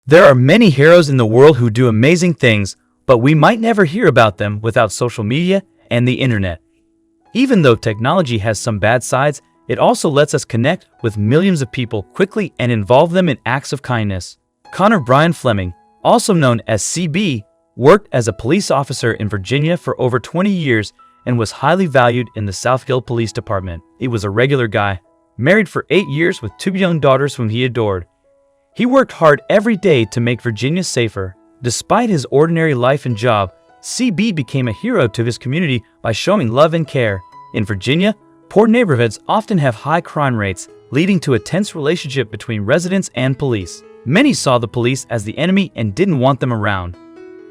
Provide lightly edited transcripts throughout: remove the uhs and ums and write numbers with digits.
There are many heroes in the world who do amazing things, but we might never hear about them without social media and the internet. Even though technology has some bad sides, it also lets us connect with millions of people quickly and involve them in acts of kindness. Connor Brian Fleming, also known as CB, worked as a police officer in Virginia for over 20 years and was highly valued in the South Hill Police Department. He was a regular guy, married for 8 years with 2 young daughters whom he adored. He worked hard every day to make Virginia safer. Despite his ordinary life and job, CB became a hero to his community by showing love and care. In Virginia, poor neighborhoods often have high crime rates, leading to a tense relationship between residents and police. Many saw the police as the enemy and didn't want them around.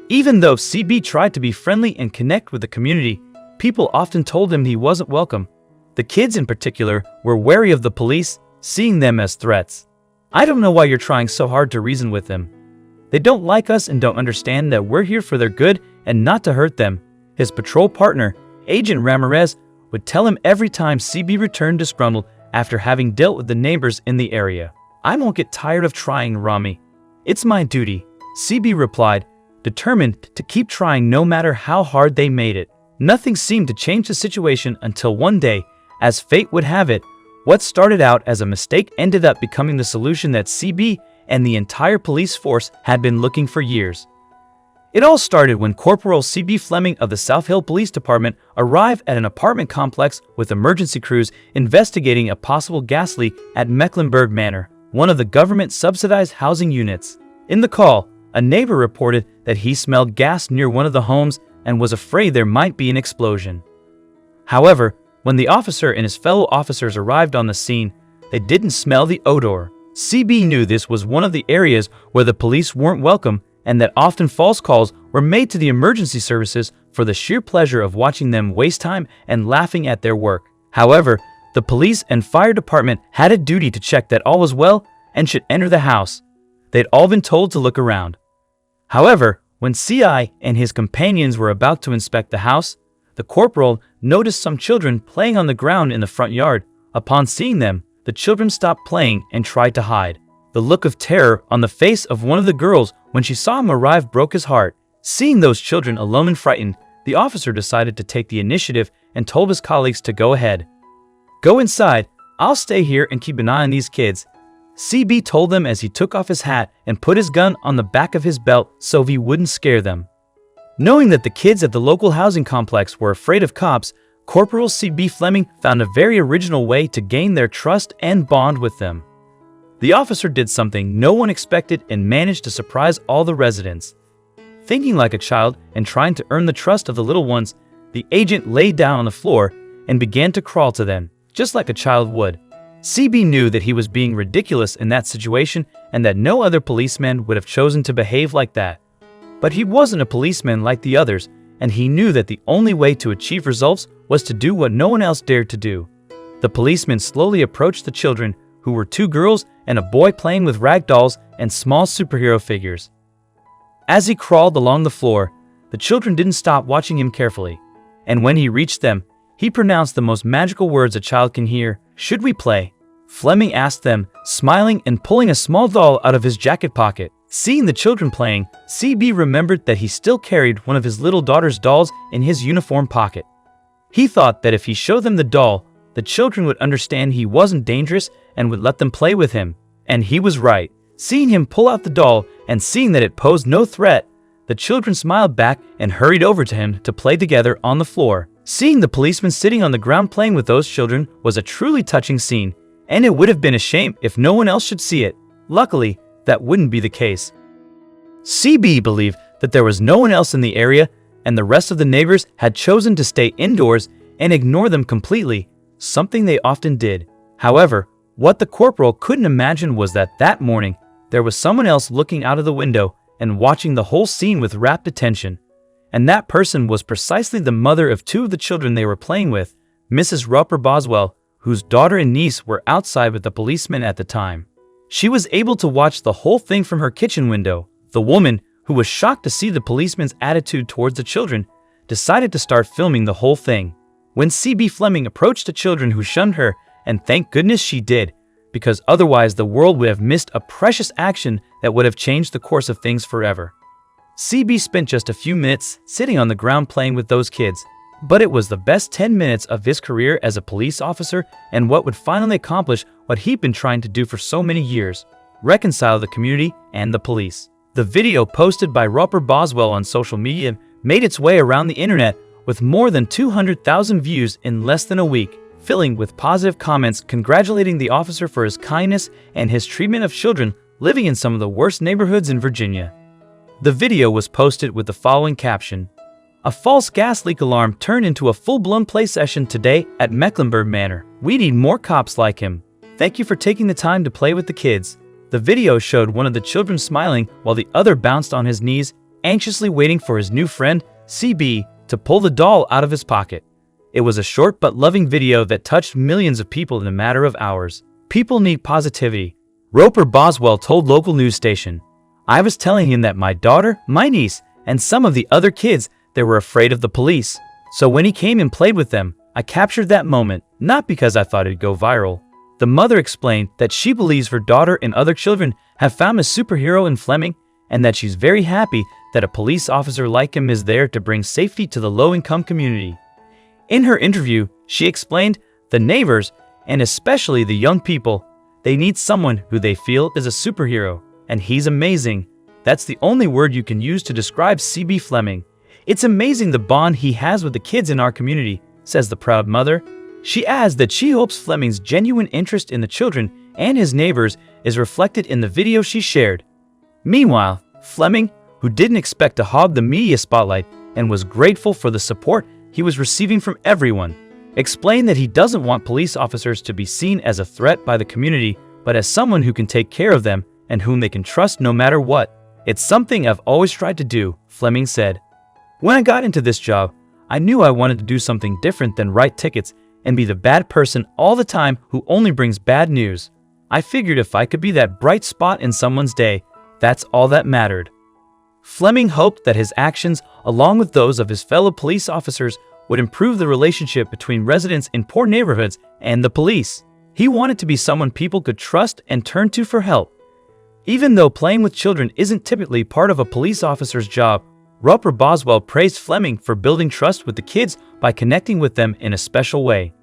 Even though CB tried to be friendly and connect with the community, people often told him he wasn't welcome. The kids in particular were wary of the police, seeing them as threats. "I don't know why you're trying so hard to reason with them. They don't like us and don't understand that we're here for their good and not to hurt them," his patrol partner, Agent Ramirez, would tell him every time CB returned disgruntled after having dealt with the neighbors in the area. "I won't get tired of trying, Rami. It's my duty," CB replied, determined to keep trying no matter how hard they made it. Nothing seemed to change the situation until one day, as fate would have it, what started out as a mistake ended up becoming the solution that CB and the entire police force had been looking for years. It all started when Corporal CB Fleming of the South Hill Police Department arrived at an apartment complex with emergency crews investigating a possible gas leak at Mecklenburg Manor, one of the government-subsidized housing units. In the call, a neighbor reported that he smelled gas near one of the homes and was afraid there might be an explosion. However, when the officer and his fellow officers arrived on the scene, they didn't smell the odor. CB knew this was one of the areas where the police weren't welcome and that often false calls were made to the emergency services for the sheer pleasure of watching them waste time and laughing at their work. However, the police and fire department had a duty to check that all was well and should enter the house. They'd all been told to look around. However, when CI and his companions were about to inspect the house, the corporal noticed some children playing on the ground in the front yard. Upon seeing them, the children stopped playing and tried to hide. The look of terror on the face of one of the girls when she saw him arrive broke his heart. Seeing those children alone and frightened, the officer decided to take the initiative and told his colleagues to go ahead. "Go inside, I'll stay here and keep an eye on these kids," CB told them as he took off his hat and put his gun on the back of his belt so he wouldn't scare them. Knowing that the kids at the local housing complex were afraid of cops, Corporal CB Fleming found a very original way to gain their trust and bond with them. The officer did something no one expected and managed to surprise all the residents. Thinking like a child and trying to earn the trust of the little ones, the agent laid down on the floor and began to crawl to them, just like a child would. CB knew that he was being ridiculous in that situation and that no other policeman would have chosen to behave like that. But he wasn't a policeman like the others, and he knew that the only way to achieve results was to do what no one else dared to do. The policeman slowly approached the children, who were 2 girls and a boy playing with rag dolls and small superhero figures. As he crawled along the floor, the children didn't stop watching him carefully, and when he reached them, he pronounced the most magical words a child can hear. "Should we play?" Fleming asked them, smiling and pulling a small doll out of his jacket pocket. Seeing the children playing, CB remembered that he still carried one of his little daughter's dolls in his uniform pocket. He thought that if he showed them the doll, the children would understand he wasn't dangerous and would let them play with him. And he was right. Seeing him pull out the doll and seeing that it posed no threat, the children smiled back and hurried over to him to play together on the floor. Seeing the policeman sitting on the ground playing with those children was a truly touching scene, and it would have been a shame if no one else should see it. Luckily, that wouldn't be the case. CB believed that there was no one else in the area, and the rest of the neighbors had chosen to stay indoors and ignore them completely, something they often did. However, what the corporal couldn't imagine was that that morning, there was someone else looking out of the window and watching the whole scene with rapt attention. And that person was precisely the mother of 2 of the children they were playing with, Mrs. Roper Boswell, whose daughter and niece were outside with the policeman at the time. She was able to watch the whole thing from her kitchen window. The woman, who was shocked to see the policeman's attitude towards the children, decided to start filming the whole thing. When CB Fleming approached the children who shunned her, and thank goodness she did, because otherwise the world would have missed a precious action that would have changed the course of things forever. CB spent just a few minutes sitting on the ground playing with those kids, but it was the best 10 minutes of his career as a police officer and what would finally accomplish what he'd been trying to do for so many years: reconcile the community and the police. The video posted by Roper Boswell on social media made its way around the internet with more than 200,000 views in less than a week, filling with positive comments congratulating the officer for his kindness and his treatment of children living in some of the worst neighborhoods in Virginia. The video was posted with the following caption: "A false gas leak alarm turned into a full-blown play session today at Mecklenburg Manor. We need more cops like him. Thank you for taking the time to play with the kids." The video showed one of the children smiling while the other bounced on his knees, anxiously waiting for his new friend, CB, to pull the doll out of his pocket. It was a short but loving video that touched millions of people in a matter of hours. People need positivity, Roper Boswell told local news station. "I was telling him that my daughter, my niece, and some of the other kids, they were afraid of the police. So when he came and played with them, I captured that moment, not because I thought it'd go viral." The mother explained that she believes her daughter and other children have found a superhero in Fleming, and that she's very happy that a police officer like him is there to bring safety to the low-income community. In her interview, she explained the neighbors, and especially the young people, they need someone who they feel is a superhero, and he's amazing. That's the only word you can use to describe CB Fleming. "It's amazing the bond he has with the kids in our community," says the proud mother. She adds that she hopes Fleming's genuine interest in the children and his neighbors is reflected in the video she shared. Meanwhile, Fleming, who didn't expect to hog the media spotlight and was grateful for the support he was receiving from everyone, explained that he doesn't want police officers to be seen as a threat by the community, but as someone who can take care of them and whom they can trust no matter what. "It's something I've always tried to do," Fleming said. "When I got into this job, I knew I wanted to do something different than write tickets and be the bad person all the time who only brings bad news. I figured if I could be that bright spot in someone's day, that's all that mattered." Fleming hoped that his actions, along with those of his fellow police officers, would improve the relationship between residents in poor neighborhoods and the police. He wanted to be someone people could trust and turn to for help. Even though playing with children isn't typically part of a police officer's job, Roper Boswell praised Fleming for building trust with the kids by connecting with them in a special way.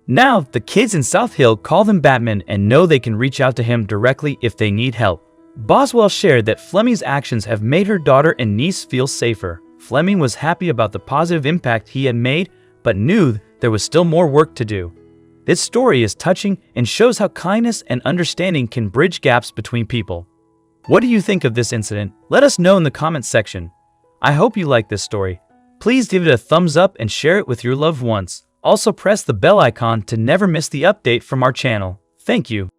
Now, the kids in South Hill call him Batman and know they can reach out to him directly if they need help. Boswell shared that Fleming's actions have made her daughter and niece feel safer. Fleming was happy about the positive impact he had made, but knew there was still more work to do. This story is touching and shows how kindness and understanding can bridge gaps between people. What do you think of this incident? Let us know in the comments section. I hope you like this story. Please give it a thumbs up and share it with your loved ones. Also press the bell icon to never miss the update from our channel. Thank you.